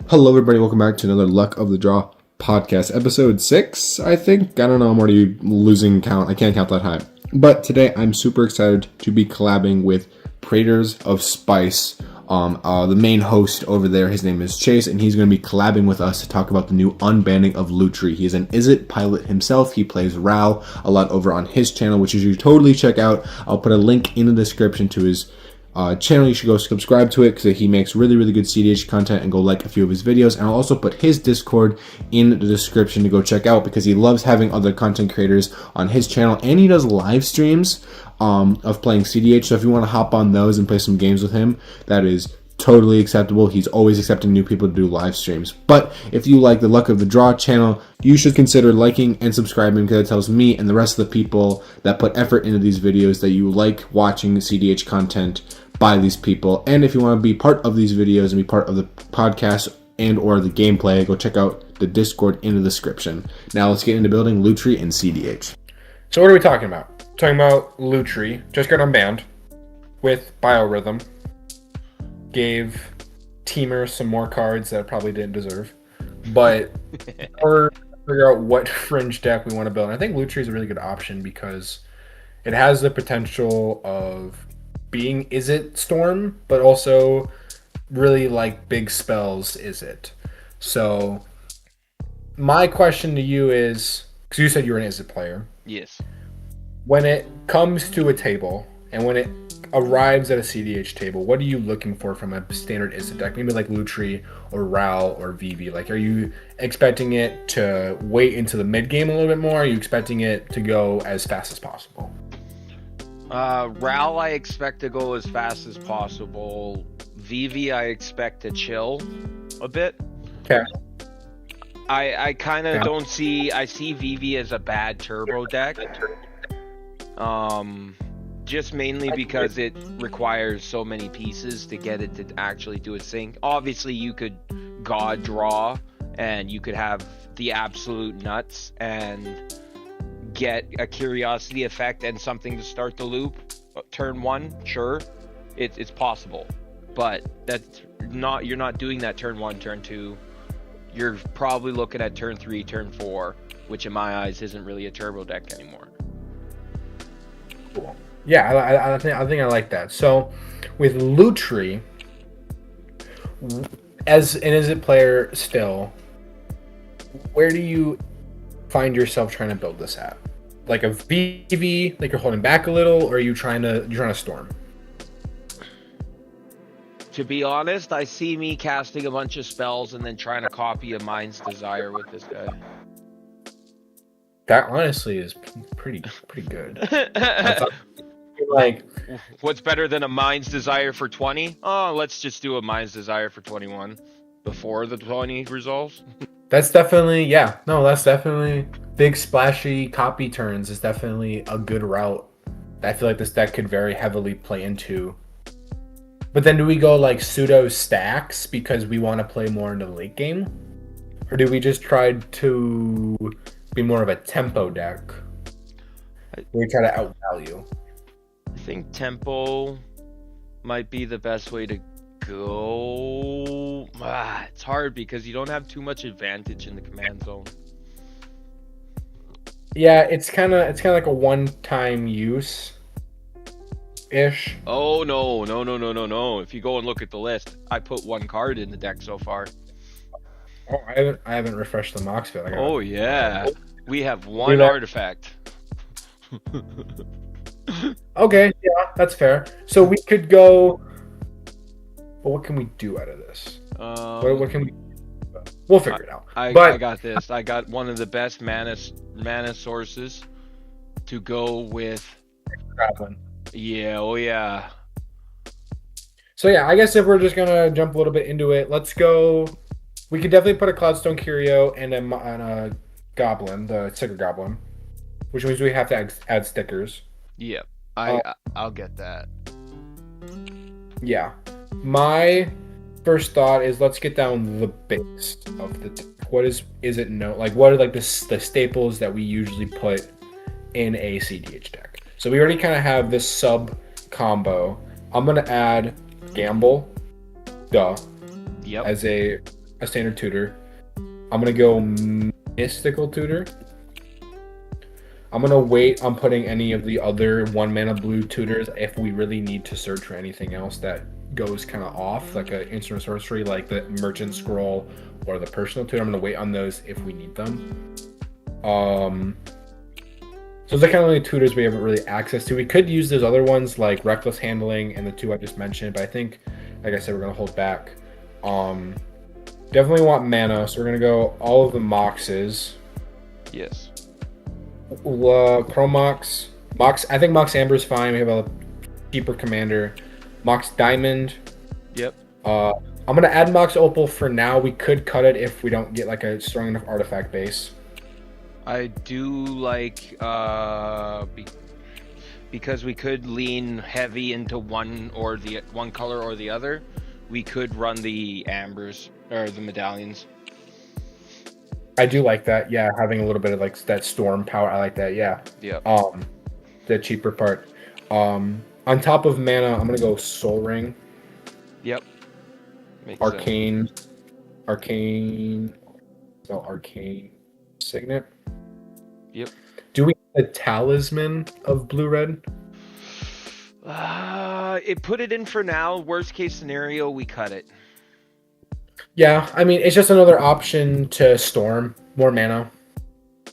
Hello, everybody. Welcome back to another Luck of the Draw podcast, episode 6, I think. I don't know. I'm already losing count. I can't count that high. But today, I'm super excited to be collabing with Praetors of Spice. The main host over there, his name is Chase, and he's going to be collabing with us to talk about the new unbanning of LUTRI. He's an Izzet pilot himself. He plays RAL a lot over on his channel, which you should totally check out. I'll put a link in the description to his channel. You should go subscribe to it because he makes really good cEDH content, and go like a few of his videos. And I'll also put his Discord in the description to go check out because he loves having other content creators on his channel, and he does live streams of playing cEDH. So if you want to hop on those and play some games with him, that is totally acceptable. He's always accepting new people to do live streams. But if you like the Luck of the Draw channel, you should consider liking and subscribing because it tells me and the rest of the people that put effort into these videos that you like watching cEDH content by these people. And if you want to be part of these videos and be part of the podcast and or the gameplay, go check out the Discord in the description. Now let's get into building LUTRI and cEDH. So what are we talking about? Talking about LUTRI, just got unbanned with Biorhthym. Gave Teamer some more cards that probably didn't deserve. But we're trying to figure out what fringe deck we want to build. And I think LUTRI is a really good option because it has the potential of being Izzet Storm, but also really like big spells Izzet. So my question to you is, because you said you're an Izzet player. Yes. When it comes to a table, and when it arrives at a cEDH table, what are you looking for from a standard Izzet deck? Maybe like LUTRI or RAL or VV. Like, are you expecting it to wait into the mid game a little bit more? Are you expecting it to go as fast as possible? RAL I expect to go as fast as possible. VV I expect to chill a bit. Okay. I kind of don't see... I see VV as a bad turbo deck. Just mainly because it requires so many pieces to get it to actually do its thing. Obviously, you could God draw, and you could have the absolute nuts, and get a curiosity effect and something to start the loop. Turn 1, sure, it's possible. But that's not... You're not doing that turn 1, turn 2. You're probably looking at turn 3, turn 4, which in my eyes isn't really a turbo deck anymore. Cool. Yeah, I think I like that. So, with LUTRI, as an Izzet player still, where do you find yourself trying to build this at? Like a VV, like you're holding back a little, or are you trying to storm? To be honest, I see me casting a bunch of spells and then trying to copy a Mind's Desire with this guy. That honestly is pretty good. Like, what's better than a Mind's Desire for 20? Oh, let's just do a Mind's Desire for 21 before the 20 resolves. That's definitely, that's definitely big splashy copy turns is definitely a good route. I feel like this deck could very heavily play into. But then do we go like pseudo stacks because we want to play more into the late game? Or do we just try to be more of a tempo deck where we try to outvalue? I think tempo might be the best way to go. It's hard because you don't have too much advantage in the command zone. Yeah, it's kind of like a one-time use ish. Oh no. If you go and look at the list, I put 1 card in the deck so far. Oh, I haven't refreshed the Mox fit. Oh yeah. We have 1 artifact. Okay, yeah, that's fair. So we could go. Well, what can we do out of this? What can we? We'll figure it out. I got this. I got one of the best mana sources to go with. Goblin. Yeah. Oh yeah. So yeah, I guess if we're just gonna jump a little bit into it, let's go. We could definitely put a Cloudstone Curio and a Goblin, the sticker Goblin, which means we have to add stickers. Yeah, I'll get that. Yeah, my first thought is let's get down the base of the deck. What is it? No, like what are like the staples that we usually put in a cEDH deck? So we already kind of have this sub combo. I'm gonna add Gamble, Yep. as a a standard tutor. I'm gonna go mystical tutor. I'm gonna wait on putting any of the other 1 mana blue tutors if we really need to search for anything else that goes kind of off, like an instant sorcery, like the merchant scroll or the personal tutor. I'm gonna wait on those if we need them. So those are kind of only tutors we haven't really access to. We could use those other ones like reckless handling and the 2 I just mentioned, but I think, like I said, we're gonna hold back. Definitely want mana, so we're gonna go all of the Moxes. Yes. Chrome Mox. I think Mox Amber is fine. We have a cheaper commander. Mox Diamond. Yep. I'm gonna add Mox Opal for now. We could cut it if we don't get like a strong enough artifact base. I do like because we could lean heavy into one color or the other. We could run the ambers or the medallions. I do like that. Yeah, having a little bit of like that storm power. I like that. Yeah. Yeah. The cheaper part. On top of mana, I'm gonna go Soul Ring. Yep. Makes Arcane. sense. Arcane Signet. Yep. Do we have a talisman of blue red? It put it in for now. Worst case scenario, we cut it. Yeah, I mean, it's just another option to storm. More mana.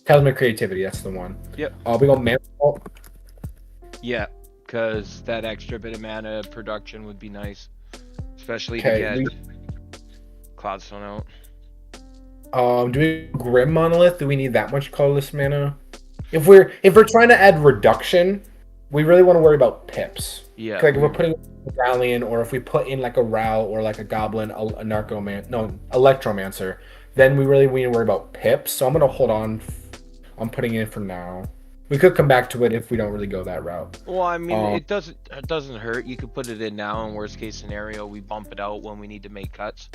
Talisman Creativity, that's the one. Yep. We go mana. Yeah, because that extra bit of mana production would be nice. Especially to Okay. get Cloudstone out. Do we Grim Monolith? Do we need that much colorless mana? If we're trying to add reduction, we really want to worry about pips. Yeah. Like if we're putting a Medallion, or if we put in like a Rao or like a Goblin, a Electromancer, then we really need to worry about pips. So I'm gonna hold on putting it in for now. We could come back to it if we don't really go that route. Well, I mean, it doesn't hurt. You could put it in now, and worst case scenario, we bump it out when we need to make cuts.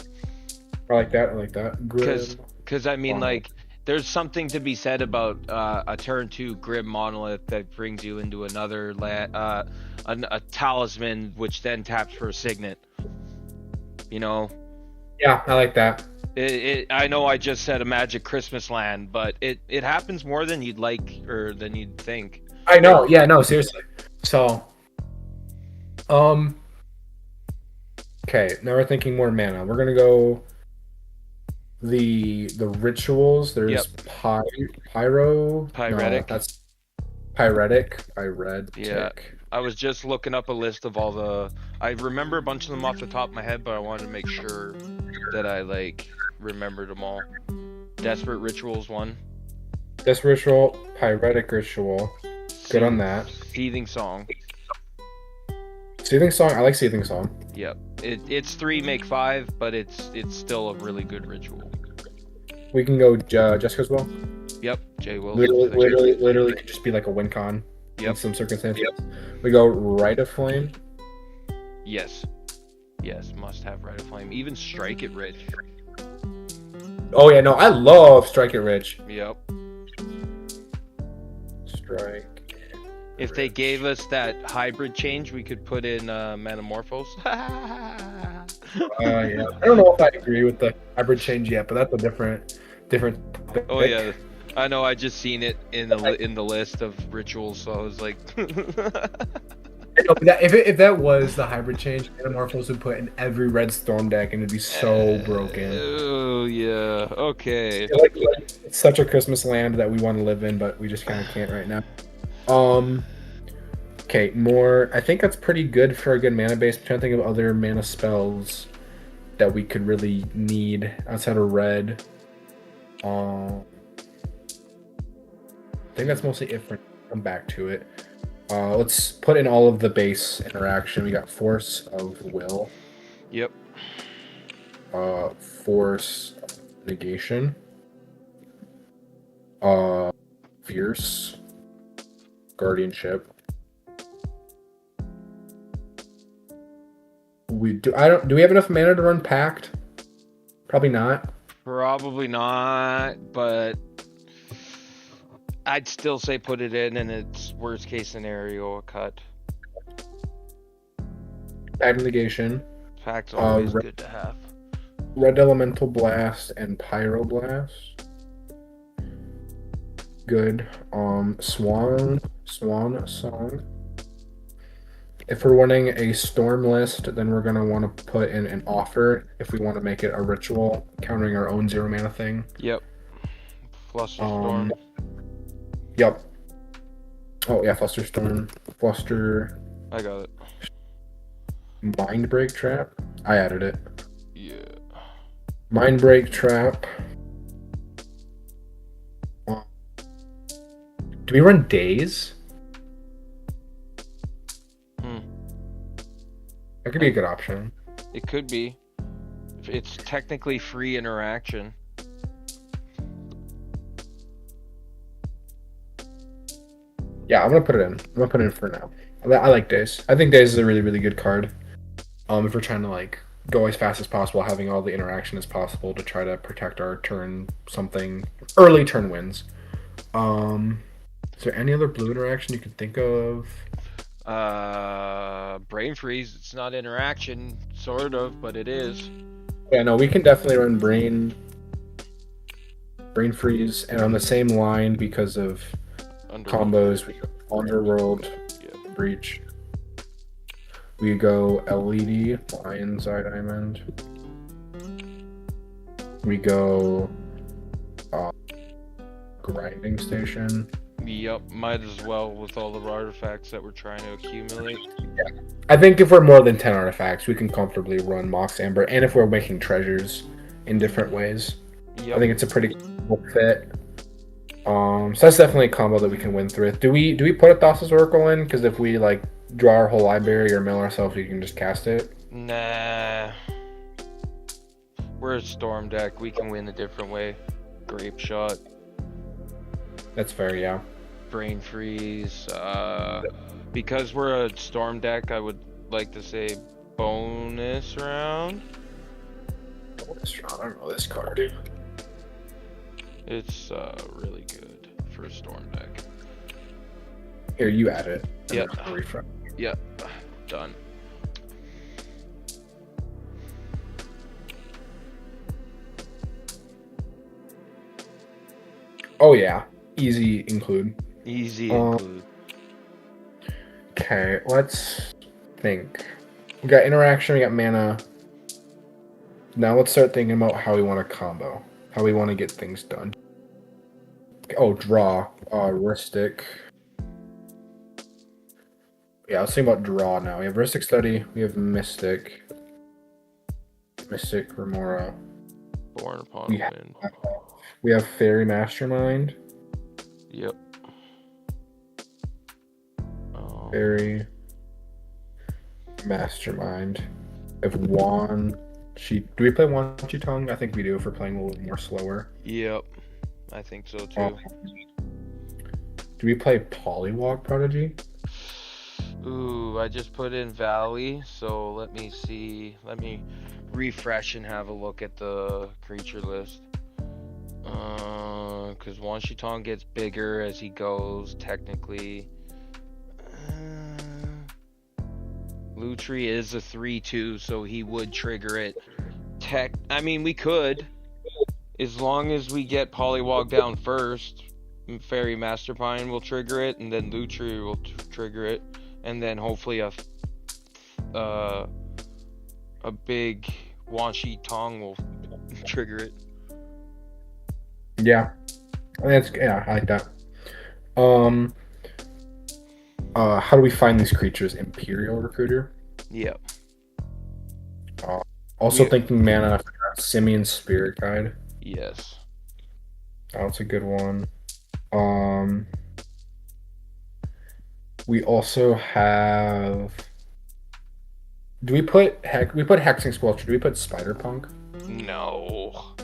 I like that. Because I mean, like, there's something to be said about a turn 2 Grim Monolith that brings you into another a talisman, which then taps for a signet. You know? Yeah, I like that. I know I just said a Magic Christmas Land, but it happens more than you'd like or than you'd think. I know. Yeah, no, seriously. So, okay, now we're thinking more mana. We're gonna go the rituals. There's Pyretic. No, that's Pyretic. Yeah. I was just looking up a list of all the. I remember a bunch of them off the top of my head, but I wanted to make sure that I remembered them all. Desperate Rituals 1. Desperate Ritual, Pyretic Ritual. Good on that. Seething Song. Seething Song. I like Seething Song. Yep. It's 3 make 5, but it's still a really good ritual. We can go Jessica's Will. Yep. Jay Will. Literally could just be like a win con. Yep. In some circumstances. Yep. We go Rite of Flame. Yes, must have Rite of Flame. Even Strike It Rich. Oh yeah, no, I love Strike It Rich. Yep. Strike. If they gave us that hybrid change, we could put in Metamorphose. Yeah. I don't know if I agree with the hybrid change yet, but that's a different. Oh yeah, I know. I just seen it in the list of rituals, so I was like. If that was the hybrid change, Metamorphose would put in every red storm deck, and it'd be so broken. Oh yeah. Okay. It's such a Christmas land that we want to live in, but we just kind of can't right now. Okay, more. I think that's pretty good for a good mana base. I'm trying to think of other mana spells that we could really need outside of red. I think that's mostly it for. Come back to it. Let's put in all of the base interaction. We got Force of Will. Yep. Force Negation. Fierce. Guardianship. Do we have enough mana to run Pact? Probably not. Probably not, but I'd still say put it in, and it's worst case scenario a cut. Pact Negation. Pact's always good to have. Red Elemental Blast and Pyroblast. Good. Swan Song. If we're running a storm list, then we're gonna want to put in an offer if we want to make it a ritual, countering our own 0 mana thing. Yep. Flusterstorm. Yep. Oh yeah, Flusterstorm. Fluster. I got it. Mindbreak Trap. I added it. Yeah. Mindbreak Trap. Do we run Daze? That could be a good option. It could be. It's technically free interaction. Yeah, I'm gonna put it in. I'm gonna put it in for now. I like Daze. I think Daze is a really, really good card. If we're trying to like go as fast as possible, having all the interaction as possible to try to protect our turn something early turn wins. Is there any other blue interaction you can think of? Brain Freeze. It's not interaction, sort of, but it is. Yeah, no, we can definitely run Brain Freeze, and on the same line because of combos, we go Underworld, Breach. We go LED, Lion's Eye Diamond. We go Grinding Station. Yep, might as well with all the artifacts that we're trying to accumulate. Yeah. I think if we're more than 10 artifacts, we can comfortably run Mox Amber, and if we're making treasures in different ways. Yep. I think it's a pretty cool fit. So that's definitely a combo that we can win through. Do we put a Thassa's Oracle in? Because if we like draw our whole library or mill ourselves, we can just cast it. Nah. We're a storm deck. We can win a different way. Grape Shot. That's fair, yeah. Brain Freeze. Because we're a storm deck, I would like to say bonus round. Bonus round? I don't know this card. It's really good for a storm deck. Here, you add it. Yep. Yep. Done. Oh yeah. Easy include. Easy include. Okay, let's think. We got interaction, we got mana. Now let's start thinking about how we want to combo. How we want to get things done. Oh, draw. Ristic. Yeah, let's think about draw now. We have Ristic Study, we have Mystic. Mystic, Remora. Born Upon Wind. We have Fairy Mastermind. Yep. Fairy Mastermind. If Wan Chi, do we play Wan Chi Tong? I think we do if we're playing a little more slower. Yep. I think so too. Do we play Polywog Prodigy? Ooh, I just put in Valley, so let me see. Let me refresh and have a look at the creature list. Because Wan Chi Tong gets bigger as he goes, technically. Lutri is a 3/2, so he would trigger it. I mean, we could. As long as we get Polywog down first, Fairy Mastermind will trigger it, and then Lutri will trigger it, and then hopefully a big Wan Chi Tong will trigger it. Yeah. I like that. How do we find these creatures? Imperial Recruiter? Yep. Also thinking mana, Simian Spirit Guide. Yes. That's a good one. We also have. Do we put Hexing Squelcher? Do we put Spider Punk? No.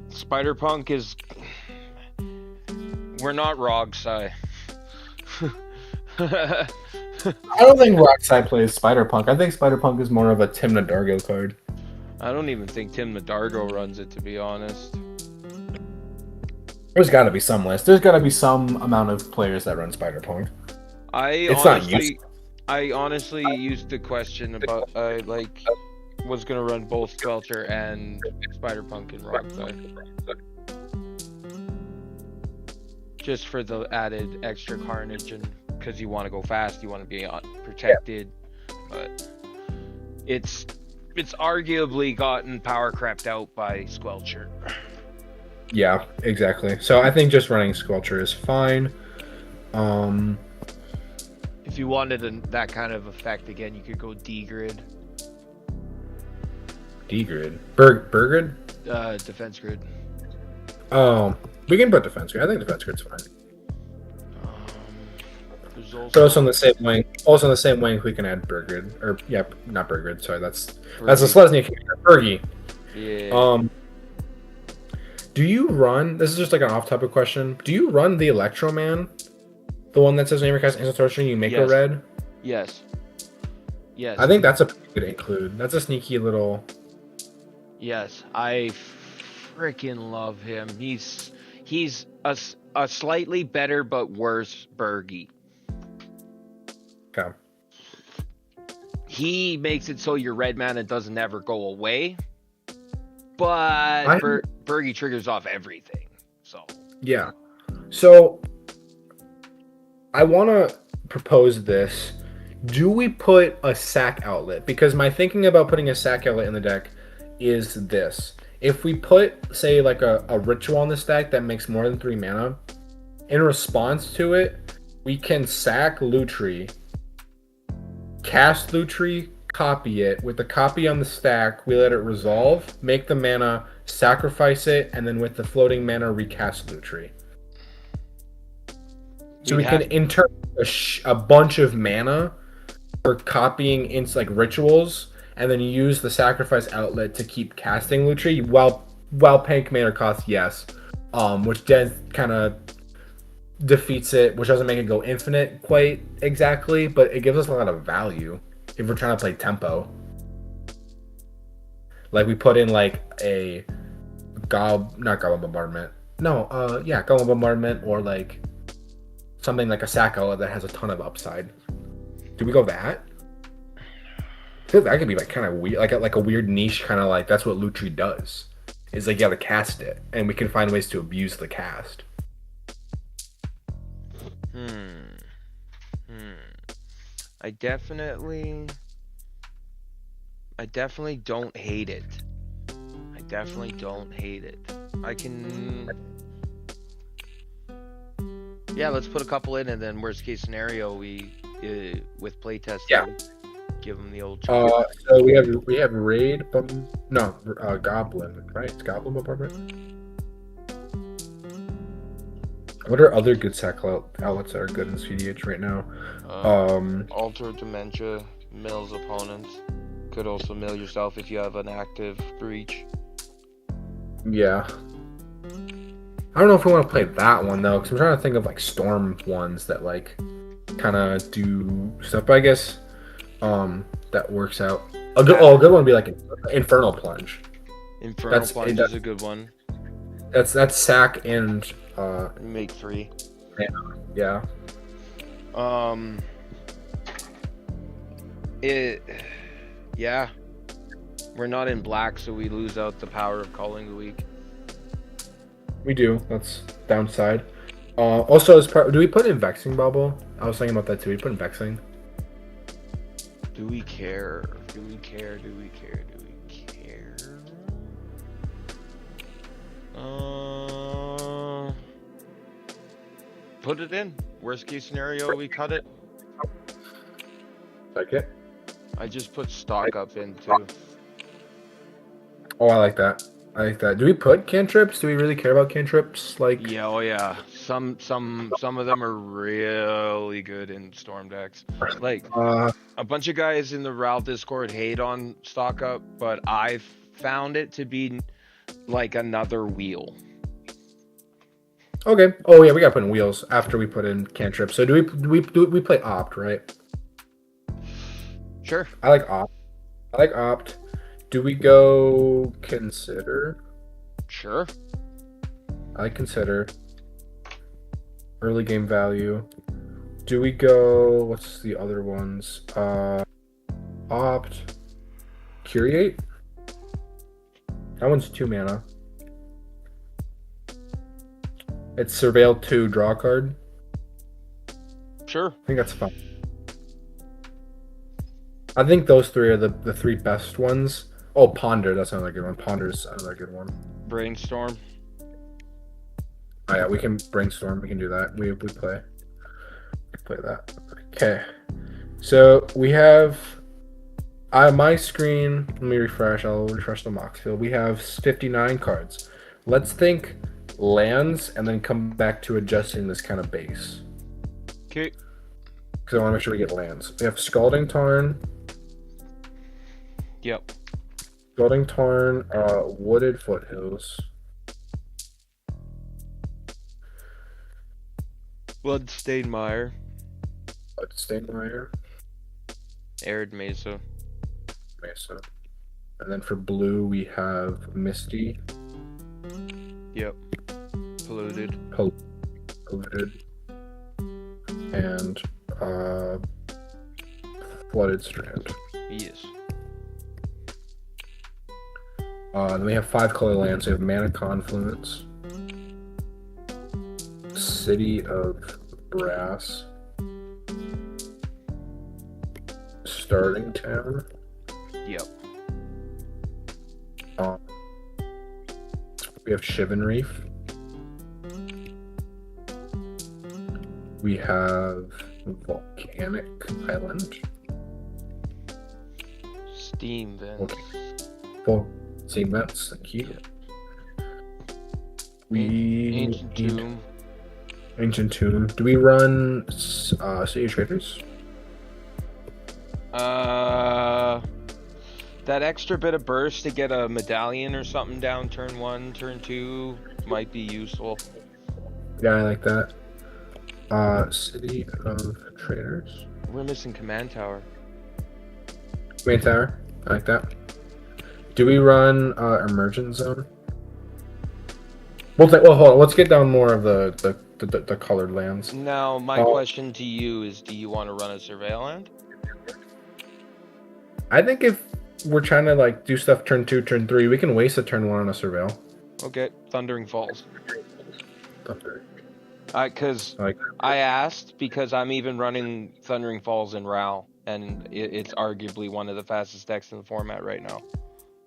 Spider Punk is. We're not Rogsai. I don't think Rockside plays Spider Punk. I think Spider Punk is more of a Tim Nadargo card. I don't even think Tim Nadargo runs it, to be honest. There's got to be some list. There's got to be some amount of players that run Spider Punk. I honestly used to question about like was gonna run both Squelcher and Spider Punk in wrong side. Just for the added extra carnage, and because you want to go fast, you want to be protected, but it's arguably gotten power crept out by Squelcher. Yeah, exactly. So I think just running Squelcher is fine. If you wanted that kind of effect again, you could go D-grid. D-grid. Burgrid? Defense grid. Oh, we can put defense grid. I think defense grid's fine. There's also... But also on the same wing. Also on the same wing, we can add Burgrid. Or yeah, not Burgrid. Sorry, that's a Slesny. Bergie. Yeah. Do you run? This is just like an off-topic question. Do you run the Electro-Man? The one that says whenever you cast instant sorcery, you make a red? Yes. Yes. I think that's a pretty good include. That's a sneaky little... Yes, I freaking love him. He's a slightly better but worse Bergie. Okay. He makes it so your red mana doesn't ever go away, but Bergie triggers off everything. So yeah. So I want to propose this. Do we put a sack outlet? Because my thinking about putting a sack outlet in the deck is this. If we put, say, like a ritual on the stack that makes more than 3 mana, in response to it, we can sack Lutri, cast Lutri, copy it. With the copy on the stack, we let it resolve, make the mana, sacrifice it, and then with the floating mana, recast Lutri. So we can enter a bunch of mana for copying into like rituals, and then use the sacrifice outlet to keep casting Lutri while paying commander cost, yes. Which then kind of defeats it, which doesn't make it go infinite quite exactly, but it gives us a lot of value if we're trying to play tempo. Like we put in like a not Goblin Bombardment. No, Goblin Bombardment, or like something like a sack outlet that has a ton of upside. Do we go that? I feel that could be like kind of weird, like a weird niche kind of like that's what Lutri does. Is like you have to cast it, and we can find ways to abuse the cast. I definitely don't hate it. I can. Yeah, let's put a couple in, and then worst case scenario, we with playtest. Yeah. Give them the old. So we have raid, goblin, right? It's goblin bombardment. What are other good sack outlets that are good in cEDH right now? Alter Dementia mills opponents. Could also mill yourself if you have an active breach. Yeah. I don't know if we want to play that one though, because I'm trying to think of like storm ones that like kind of do stuff. But I guess that works out. A good one would be like Infernal Plunge. Plunge is a good one. That's sack and make 3. Yeah. Yeah. We're not in black, so we lose out the power of Calling the Weak. We do. That's downside. Also, as part, do we put in Vexing Bubble? I was thinking about that too. We put in Vexing. Do we care? Put it in. Worst case scenario, we cut it. Like it? I just put stock up in too. Oh, I like that. Do we put cantrips? Do we really care about cantrips? Like yeah, oh yeah. Some of them are really good in storm decks. Like a bunch of guys in the RAL Discord hate on stock up, but I found it to be like another wheel. Okay. Oh yeah, we gotta put in wheels after we put in cantrips. So do we play opt, right? Sure. I like opt. Do we go consider? Sure. I like consider. Early game value. Do we go? What's the other ones? Opt, Curate. That one's 2 mana. It's Surveil 2, draw a card. Sure. I think that's fine. I think those 3 are the 3 best ones. Oh, Ponder, that's another good one. Ponder's another good one. Brainstorm. Oh yeah, we can brainstorm. We can do that. We play that. Okay. So we have my screen. Let me refresh. I'll refresh the mock field. We have 59 cards. Let's think lands and then come back to adjusting this kind of base. Okay. Because I want to make sure we get lands. We have Scalding Tarn. Yep. Scalding Tarn, Wooded Foothills. Bloodstained Mire. Bloodstained Arid Mesa. Mesa. And then for blue, we have Misty. Yep. Polluted. Polluted. And Flooded Strand. Yes. Then we have 5 color lands. We have Mana Confluence, City of Brass, Starting Town. Yep. We have Shivan Reef. We have Volcanic Island. Steam Vents. Steam Vents, thank you. Ancient Tomb. Ancient Tomb. Do we run cEDH Raiders? That extra bit of burst to get a medallion or something down turn 1, turn 2 might be useful. Yeah, I like that. City of Traders. We're missing Command Tower. Command Tower. I like that. Do we run Emergent Zone? Well, hold on. Let's get down more of the colored lands. Now, my question to you is, do you want to run a Surveil land? I think if we're trying to like do stuff turn 2, turn 3, we can waste a turn 1 on a Surveil. Okay, Thundering Falls. Thunder. Because I asked because I'm even running Thundering Falls in Ral, and it's arguably one of the fastest decks in the format right now.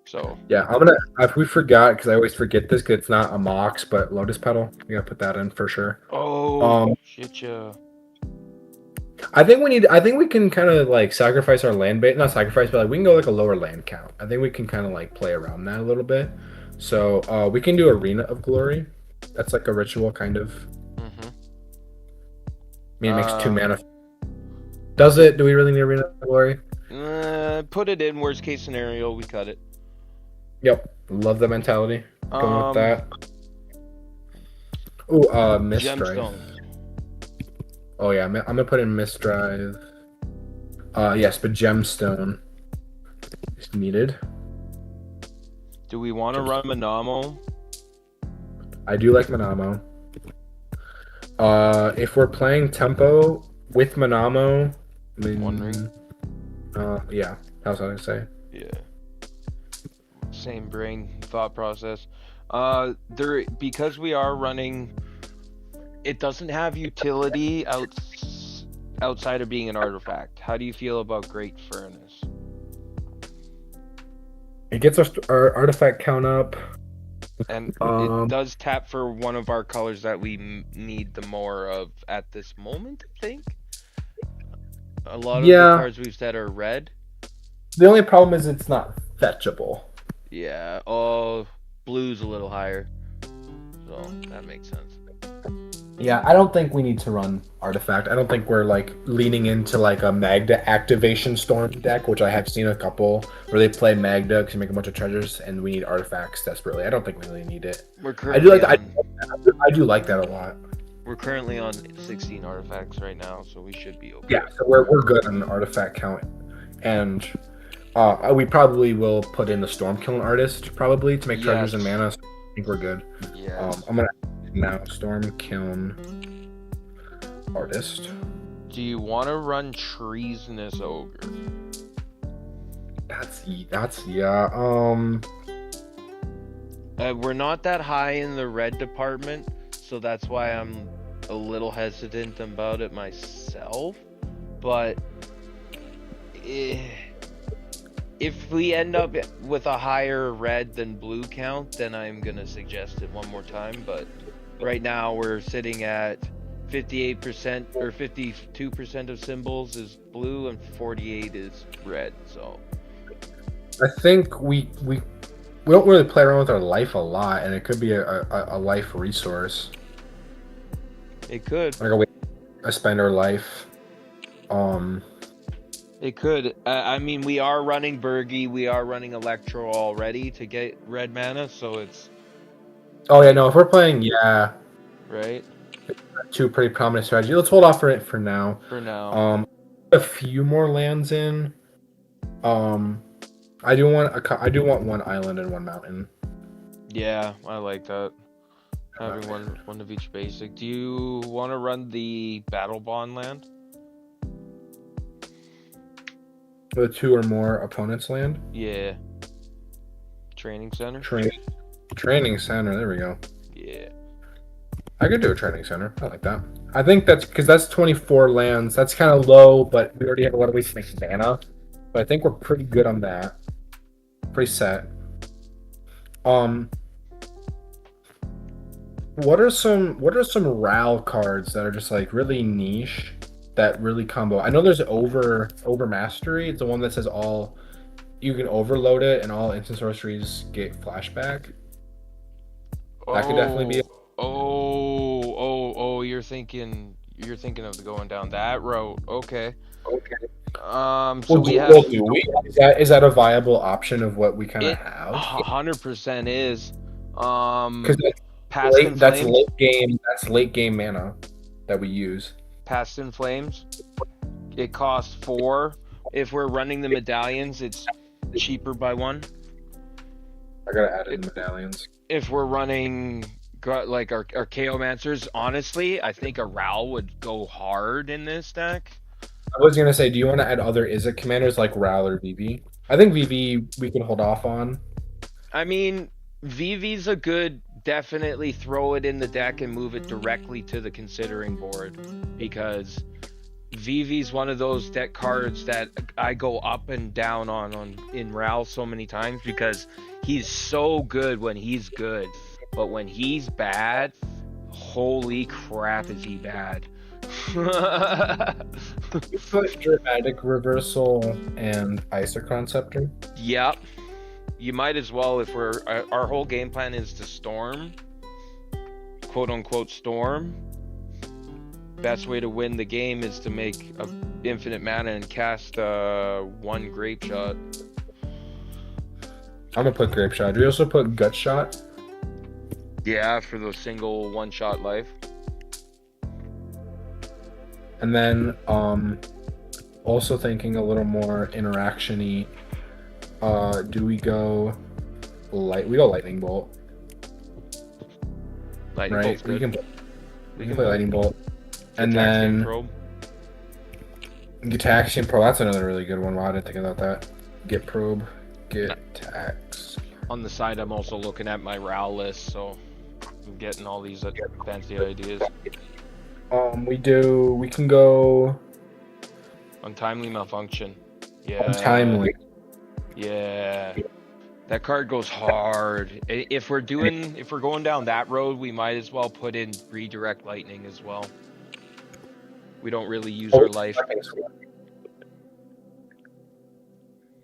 So yeah, I'm gonna. If we forgot, because I always forget this, because it's not a Mox, but Lotus Petal. We gotta put that in for sure. Oh shit, yeah. I think we can kind of like sacrifice our land base. Not sacrifice, but like we can go like a lower land count. I think we can kind of like play around that a little bit. So we can do Arena of Glory. That's like a ritual kind of. Mm-hmm. I mean, it makes 2 mana. Does it? Do we really need Arena of Glory? Put it in. Worst case scenario, we cut it. Yep. Love the mentality. Going with that. Ooh, Mistdrive. Gemstone. Oh yeah, I'm gonna put in Mistdrive. Yes, but Gemstone is needed. Do we want to run Manamo? I do like Manamo. If we're playing tempo with Manamo, One Ring. Yeah, that's what I was gonna say. Yeah. Same brain thought process. Because we are running, it doesn't have utility outside of being an artifact. How do you feel about Great Furnace? It gets our artifact count up. And it does tap for one of our colors that we need the more of at this moment, I think. A lot of the cards we've said are red. The only problem is it's not fetchable. Yeah. Oh, blue's a little higher. So that makes sense. Yeah, I don't think we need to run artifact. I don't think we're like leaning into like a Magda activation storm deck, which I have seen a couple where they play Magda because you make a bunch of treasures and we need artifacts desperately. I don't think we really need it. I do like that a lot. We're currently on 16 artifacts right now, so we should be okay. Yeah, so we're good on the artifact count, and we probably will put in the Stormkiln Artist probably to make treasures and mana. So I think we're good. Yeah. I'm gonna now Stormkiln Artist. Do you want to run Treasonous Ogre? That's yeah. We're not that high in the red department, so that's why I'm a little hesitant about it myself. But if we end up with a higher red than blue count, then I'm gonna suggest it one more time. But right now we're sitting at 58% or 52% of symbols is blue and 48 is red. So I think we don't really play around with our life a lot, and it could be a life resource. it could. Like a way to spend our life. It could. I mean, we are running Bergie, we are running Electro already to get red mana, so it's... Oh yeah, no. If we're playing, yeah, right. two pretty prominent strategies. Let's hold off for it for now. For now. A few more lands in. I do want one island and one mountain. Yeah, I like that. Having one of each basic. Do you want to run the Battle Bond land? The two or more opponents land. Yeah. Training center. Training center. There we go. Yeah. I could do a training center. I like that. I think that's because that's 24 lands. That's kind of low, but we already have a lot of ways to make mana. But I think we're pretty good on that. Pretty set. What are some RAL cards that are just like really niche that really combo? I know there's over mastery. It's the one that says all you can overload it and all instant sorceries get flashback. That could definitely be. You're thinking of going down that road. Okay. So we have. Is that a viable option of what we kind of have? 100% is. Because that's late game mana that we use. Past in Flames. It costs 4. If we're running the medallions, it's cheaper by 1. I gotta add in medallions. If we're running like our Chaomancers, honestly, I think a RAL would go hard in this deck. I was gonna say, do you want to add other Izzet commanders like RAL or VV? I think VV we can hold off on. I mean, VV's a good, definitely throw it in the deck and move it directly to the considering board, because VV's one of those deck cards that I go up and down on in RAL so many times, because he's so good when he's good, but when he's bad, holy crap is he bad. You put Dramatic Reversal and Isochron Scepter? Yep. You might as well, if our whole game plan is to storm, quote unquote storm. Best way to win the game is to make a infinite mana and cast one Grape Shot. I'm gonna put Grape Shot. Do we also put Gut Shot? Yeah, for the single one-shot life. And then also thinking a little more interaction-y. Do we go we go Lightning Bolt. Lightning Bolt's good. We can play Lightning Bolt. And Gitaxian then Probe. Gitaxian Probe, that's another really good one. Wow, I didn't think about that. Get Probe, get Tax. On the side, I'm also looking at my RAL list, so I'm getting all these fancy ideas. We can go Untimely Malfunction. Yeah. Untimely. Yeah. That card goes hard. If we're going down that road, we might as well put in Redirect Lightning as well. We don't really use our life.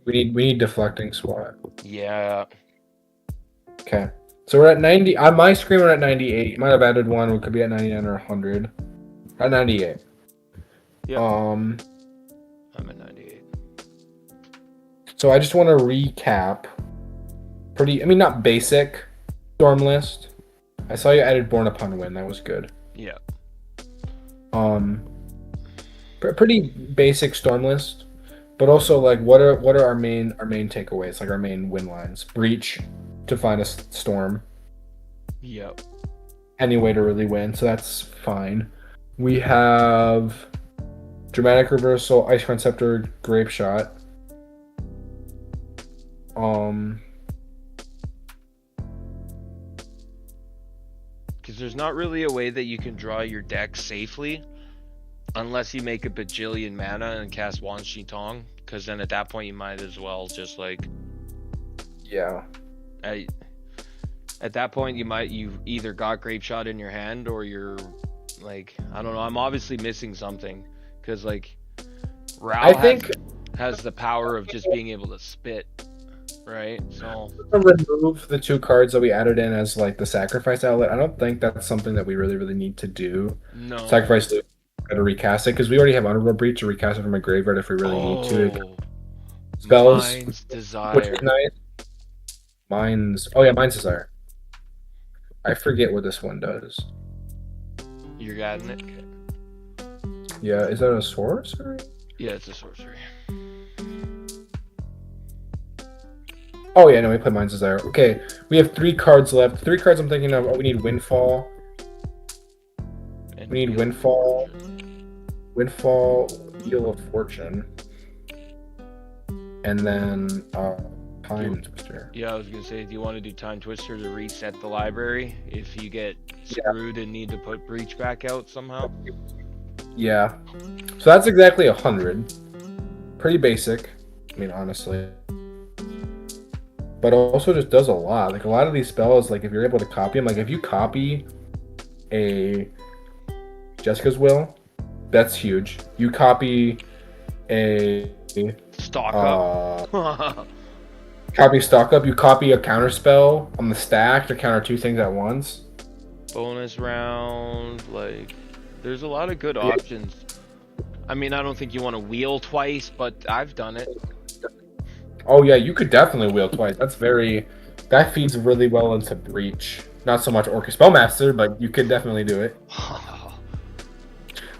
We need Deflecting SWAT. Yeah. Okay. So we're at 90. On my screen, we're at 98. Might have added one. We could be at 99 or 100. At 98. Yeah. I'm at 98. So I just want to recap. Not basic Storm list. I saw you added Born Upon Wind. That was good. Yeah. Pretty basic Storm list, but also like what are our main takeaways? Like our main win lines. Breach to find a storm. Yep. Any way to really win, so that's fine. We have Dramatic Reversal, Ice Scepter, Grape Shot. Because there's not really a way that you can draw your deck safely unless you make a bajillion mana and cast Wan Shi Tong. Because then at that point you might as well just like. Yeah. At that point you've either got Grape Shot in your hand or you're like, I don't know. I'm obviously missing something because like Ral has the power of just being able to spit. Right, so remove the 2 cards that we added in as like the sacrifice outlet. I don't think that's something that we really need to do. No. Sacrifice to recast it because we already have Honorable Breach to recast it from a graveyard if we really need to. Spells. Mind's Desire. Which is nice. Mind's Desire. I forget what this one does. You're getting it? Okay. Yeah, is that a sorcery? Yeah, it's a sorcery. Oh yeah, no, we play Mind's Desire. Okay, we have 3 cards left. 3 cards I'm thinking of. Oh, we need Windfall. We need Windfall. Wheel of Fortune. And then Time Twister. Yeah, I was gonna say, do you want to do Time Twister to reset the library if you get screwed and need to put Breach back out somehow? Yeah. So that's exactly 100. Pretty basic. I mean, honestly. But also just does a lot. Like a lot of these spells, like if you're able to copy them, like if you copy a Jessica's Will, that's huge. You copy a Stock up. Copy Stock Up, you copy a counter spell on the stack to counter 2 things at once. Bonus round, like there's a lot of good options. I mean, I don't think you want to wheel twice, but I've done it. Oh yeah, you could definitely wheel twice. That feeds really well into Breach. Not so much Orca Spellmaster, but you could definitely do it.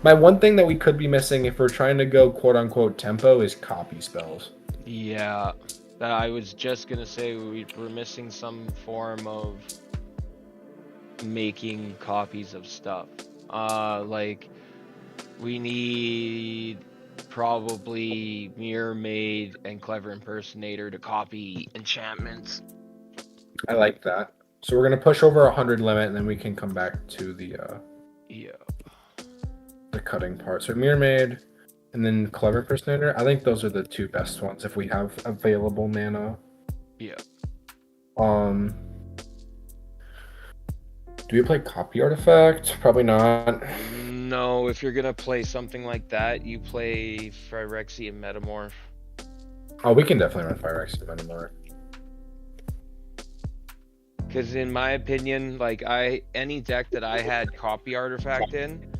My one thing that we could be missing if we're trying to go quote-unquote tempo is copy spells. Yeah, I was just gonna say we're missing some form of making copies of stuff. Like we need probably Mirror Maid and Clever Impersonator to copy enchantments. I like that. So we're gonna push over 100 limit, and then we can come back to the cutting part. So Mirror Maid, and then Clever Impersonator. I think those are the 2 best ones if we have available mana. Yeah. Do we play Copy Artifact? Probably not. No, if you're gonna play something like that, you play Phyrexian Metamorph. Oh, we can definitely run Phyrexian Metamorph. Because in my opinion, like any deck that I had Copy Artifact in,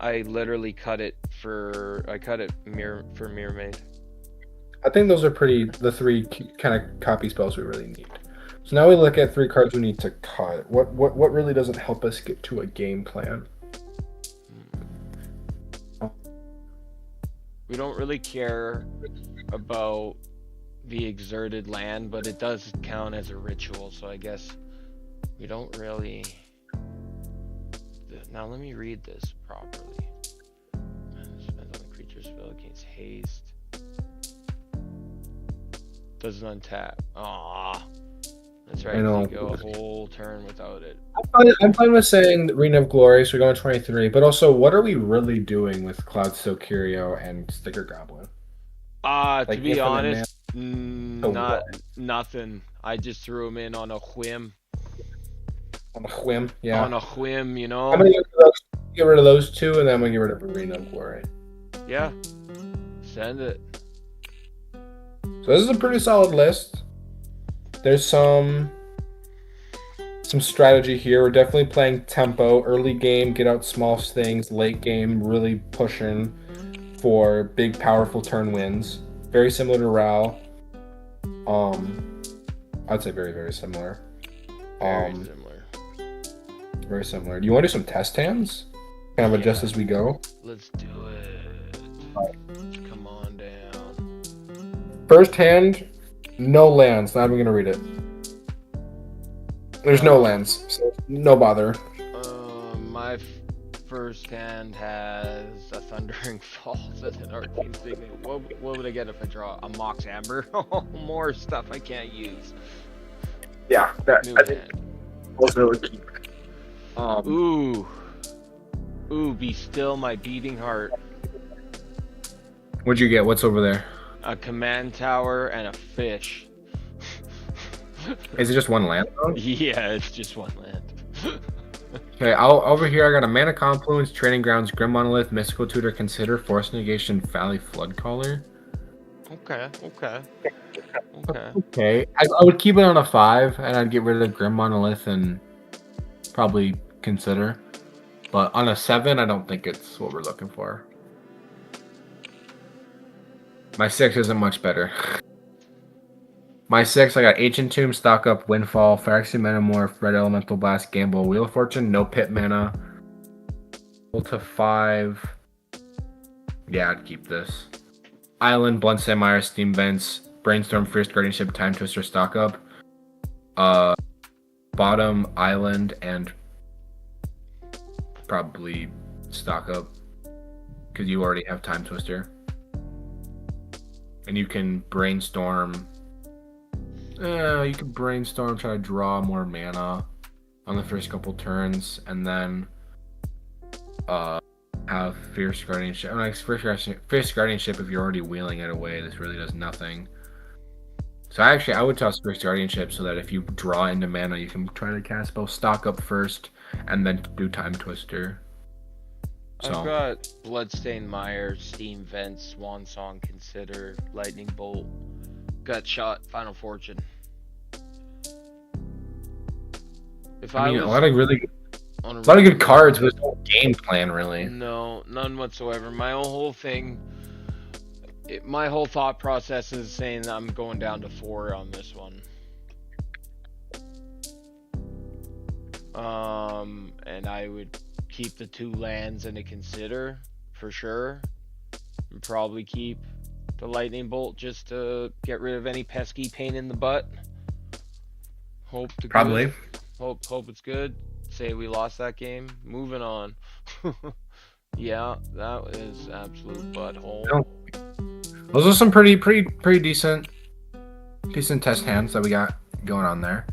I literally cut it for Mirror Maid. I think those are the 3 kind of copy spells we really need. So now we look at 3 cards we need to cut. What really doesn't help us get to a game plan? We don't really care about the exerted land, but it does count as a ritual, so I guess we don't really... Now let me read this properly. Spends on the creature's spell against haste. Doesn't untap. Aww. That's right, you go a whole turn without it. I'm fine with saying Arena of Glory, so we're going 23, but also, what are we really doing with Cloudstone Curio and Sticker Goblin? To be honest, nothing. I just threw them in on a whim. On a whim, yeah. On a whim, you know? I'm going to get rid of those 2, and then I'm going to get rid of Arena of Glory. Yeah. Send it. So this is a pretty solid list. There's some strategy here. We're definitely playing tempo. Early game, get out small things. Late game, really pushing for big, powerful turn wins. Very similar to Ral. I'd say very, very similar. Very similar. Do you want to do some test hands? Kind of adjust as we go? Let's do it. Come on down. First hand, no lands. Not even going to read it. There's no lands, so no bother. first hand has a Thundering Falls as an arcane signet. What would I get if I draw a Mox Amber? More stuff I can't use. Yeah, New I think hand. also would keep. Ooh, be still my beating heart. What'd you get? What's over there? A command tower and a fish. Is it just one land though? Yeah, it's just one land. Okay, over here I got a Mana Confluence, Training Grounds, Grim Monolith, Mystical Tutor, Consider, Force Negation, Valley Flood Caller. Okay. Okay, I would keep it on a 5, and I'd get rid of Grim Monolith and probably Consider. But on a 7, I don't think it's what we're looking for. My 6 isn't much better. My 6, I got Ancient Tomb, Stock Up, Windfall, Phyrexian Metamorph, Red Elemental Blast, Gamble, Wheel of Fortune, no pit mana. Pull to 5. Yeah, I'd keep this. Island, Blunt Samire, Steam Vents, Brainstorm, Fierce Guardianship, Time Twister, Stock Up. Bottom, Island, and probably Stock Up. Because you already have Time Twister. And you can Brainstorm. You can Brainstorm, try to draw more mana on the first couple turns, and then have Fierce Guardianship. I mean, Fierce Guardianship, if you're already wheeling it away, this really does nothing. So I would toss Fierce Guardianship so that if you draw into mana, you can try to cast both Stock Up first, and then do Time Twister. So. I've got Bloodstained Mire, Steam Vents, Swan Song, Consider, Lightning Bolt, Gut Shot, Final Fortune. A lot of good cards with no game plan, really. No, none whatsoever. My whole thing, my whole thought process is saying that I'm going down to 4 on this one. And I would keep the 2 lands and a Consider for sure, and probably keep the Lightning Bolt just to get rid of any pesky pain in the butt. Hope it's good. Say we lost that game. Moving on. Yeah, that is absolute butthole. Those are some pretty decent test hands that we got going on there.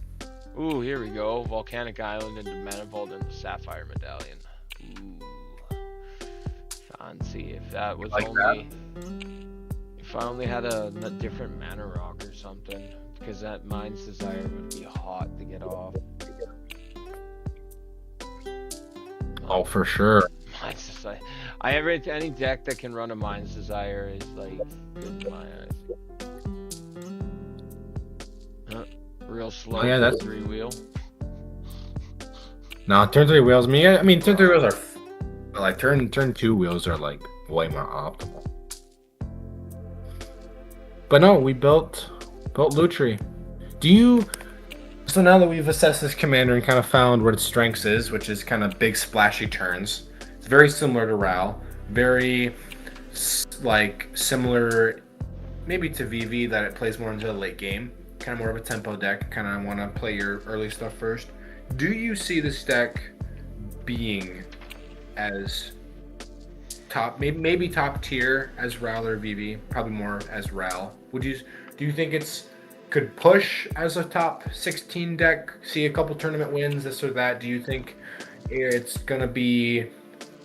Ooh, here we go. Volcanic Island into Manifold and the Sapphire Medallion. Ooh, fancy. If that was if I only had a different mana rock or something, because that Mind's Desire would be hot to get off. Oh, for sure. Mind's Desire. Any deck that can run a Mind's Desire is like good in my eyes. Real slow. Oh, yeah, that's 3 wheel. No, turn 3 wheels. I mean, turn 3 wheels are like turn 2 wheels are like way more optimal. But no, we built Lutri. So now that we've assessed this commander and kind of found what its strengths is, which is kind of big splashy turns, it's very similar to Ral, very similar maybe to VV, that it plays more into the late game, kind of more of a tempo deck, kind of want to play your early stuff first. Do you see this deck being as top, maybe top tier as Ral or VV, probably more as Ral? Do you think could push as a top 16 deck, see a couple tournament wins, this or that? Do you think it's going to be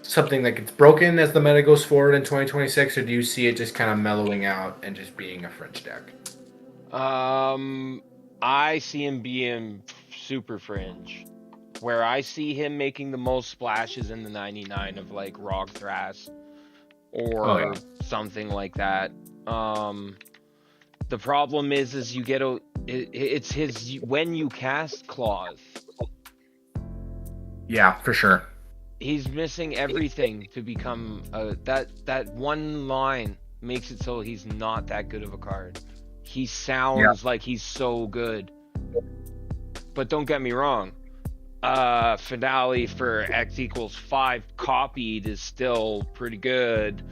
something that gets broken as the meta goes forward in 2026, or do you see it just kind of mellowing out and just being a fringe deck? I see him being super fringe. Where I see him making the most splashes in the 99 of like Rog Thras or something like that. The problem is you get it's his when you cast clause. Yeah, for sure. He's missing everything to become that one line makes it so he's not that good of a card. He sounds like he's so good. But don't get me wrong. Finale for X equals 5 copied is still pretty good.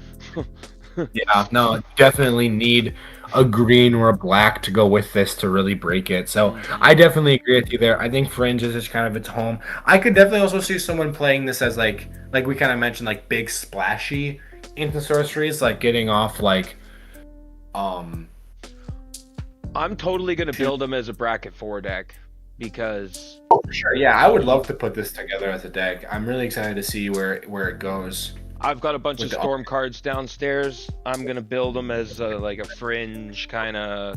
Yeah, no, definitely need a green or a black to go with this to really break it. So I definitely agree with you there. I think Fringe is just kind of its home. I could definitely also see someone playing this as like we kind of mentioned, like big splashy into sorceries, like getting off like I'm totally gonna build them as a bracket 4 deck because for sure. Yeah, I would love to put this together as a deck. I'm really excited to see where it goes. I've got a bunch of storm cards downstairs. I'm gonna build them as like a Fringe kind of,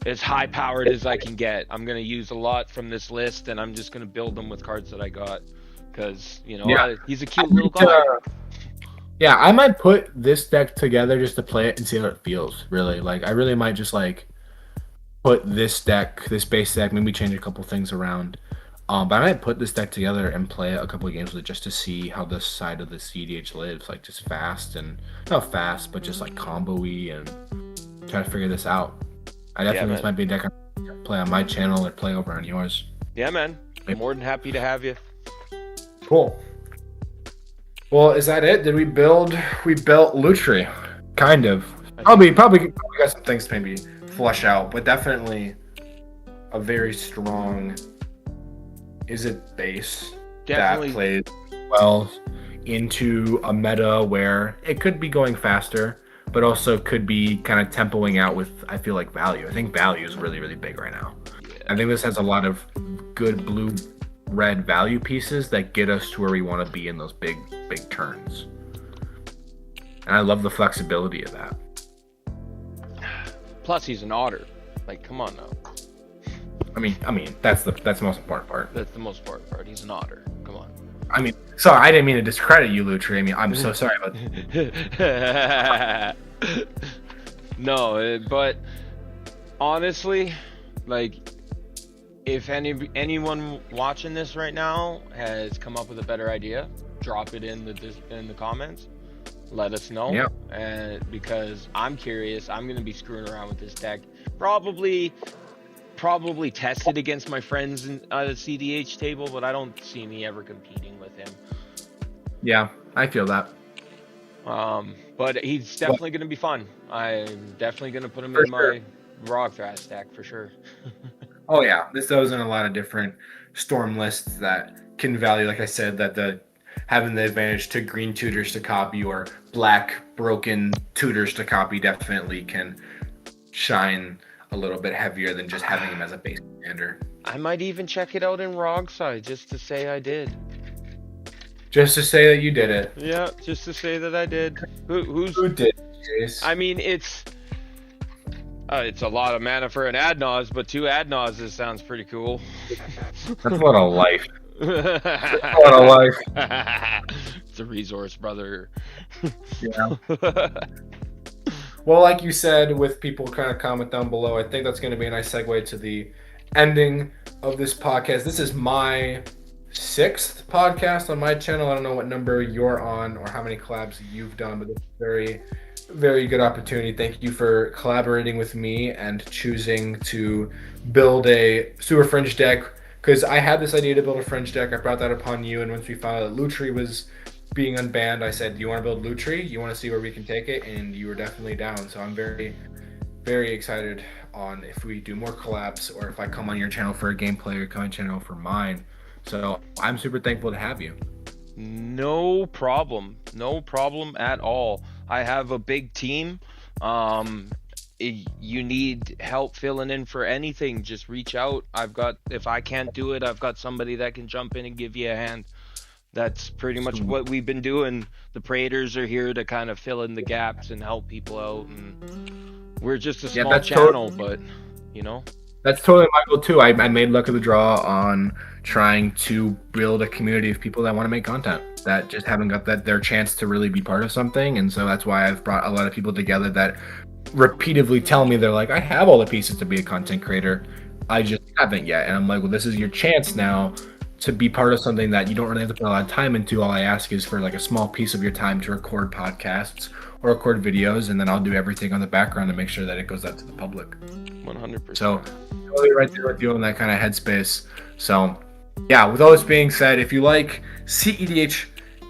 as high powered as I can get. I'm gonna use a lot from this list, and I'm just gonna build them with cards that I got because he's a cute little guy. Yeah, I might put this deck together just to play it and see how it feels. Really, like I really might just like put this base deck, maybe change a couple things around. But I might put this deck together and play a couple of games with it just to see how this side of the cEDH lives, like just fast and not fast, but just like combo-y and try to figure this out. I definitely this might be a deck I play on my channel or play over on yours. Yeah, man. I'm more than happy to have you. Cool. Well, is that it? Did we build? We built Lutri, kind of. Probably got some things to maybe flush out, but definitely a very strong Izzet base that plays well into a meta where it could be going faster, but also could be kind of tempoing out with, I feel like, value. I think value is really, really big right now. Yeah. I think this has a lot of good blue-red value pieces that get us to where we want to be in those big turns. And I love the flexibility of that. Plus, he's an otter. Like, come on now. I mean, that's the most important part. That's the most important part. He's an otter. Come on. I mean, sorry, I didn't mean to discredit you, Lutri. I mean, I'm so sorry about that. No, but honestly, like, if anyone watching this right now has come up with a better idea, drop it in the comments. Let us know. Yeah. And because I'm curious, I'm gonna be screwing around with this deck. Probably test it against my friends in the cEDH table, but I don't see me ever competing with him. Yeah, I feel that. But he's definitely going to be fun. I'm definitely going to put him in my Rock Thrash deck for sure. Oh yeah, this goes in a lot of different storm lists that can value, like I said, that having the advantage to green tutors to copy or black broken tutors to copy definitely can shine a little bit heavier than just having him as a base commander. I might even check it out in Rogside just to say I did. Just to say that you did it. Yeah, just to say that I did. Who did, Chase? I mean, it's a lot of mana for an Adnaz, but 2 Adnazes sounds pretty cool. That's a lot of life. That's a lot of life. It's a resource, brother. Yeah. Well, like you said, with people kind of comment down below, I think that's going to be a nice segue to the ending of this podcast. This is my 6th podcast on my channel. I don't know what number you're on or how many collabs you've done, but it's a very, very good opportunity. Thank you for collaborating with me and choosing to build a Super Fringe deck, because I had this idea to build a Fringe deck. I brought that upon you, and once we found out that Lutri was being unbanned, I said, do you want to build Lutri? You want to see where we can take it? And you were definitely down. So I'm very, very excited on if we do more collabs or if I come on your channel for a gameplay or come on your channel for mine. So I'm super thankful to have you. No problem. No problem at all. I have a big team. You need help filling in for anything, just reach out. If I can't do it, I've got somebody that can jump in and give you a hand. That's pretty much what we've been doing. The Praetors are here to kind of fill in the gaps and help people out, and we're just a small channel, but you know. That's totally my goal too. I made Luck of the Draw on trying to build a community of people that want to make content that just haven't got their chance to really be part of something, and so that's why I've brought a lot of people together that repeatedly tell me they're like, I have all the pieces to be a content creator, I just haven't yet. And I'm like, well, this is your chance now to be part of something that you don't really have to put a lot of time into. All I ask is for like a small piece of your time to record podcasts or record videos, and then I'll do everything on the background to make sure that it goes out to the public. 100%. So totally right there with you in that kind of headspace. So yeah, with all this being said, if you like cEDH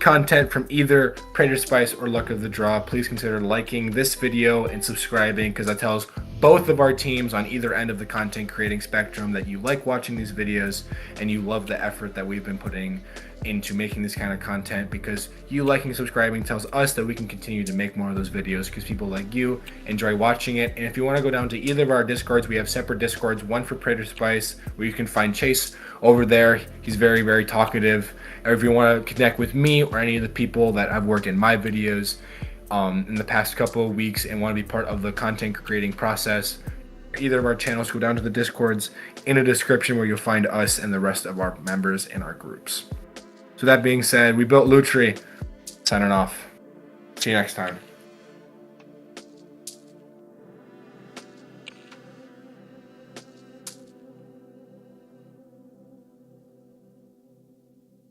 content from either Praetor Spice or Luck of the Draw, please consider liking this video and subscribing, because that tells both of our teams on either end of the content creating spectrum that you like watching these videos and you love the effort that we've been putting into making this kind of content, because you liking and subscribing tells us that we can continue to make more of those videos because people like you enjoy watching it. And if you want to go down to either of our Discords, we have separate Discords, one for Praetor Spice where you can find Chase over there. He's very, very talkative. Or if you want to connect with me or any of the people that have worked in my videos in the past couple of weeks and want to be part of the content creating process, either of our channels, go down to the Discords in a description where you'll find us and the rest of our members in our groups. So that being said, we built Lutri. Signing off. See you next time.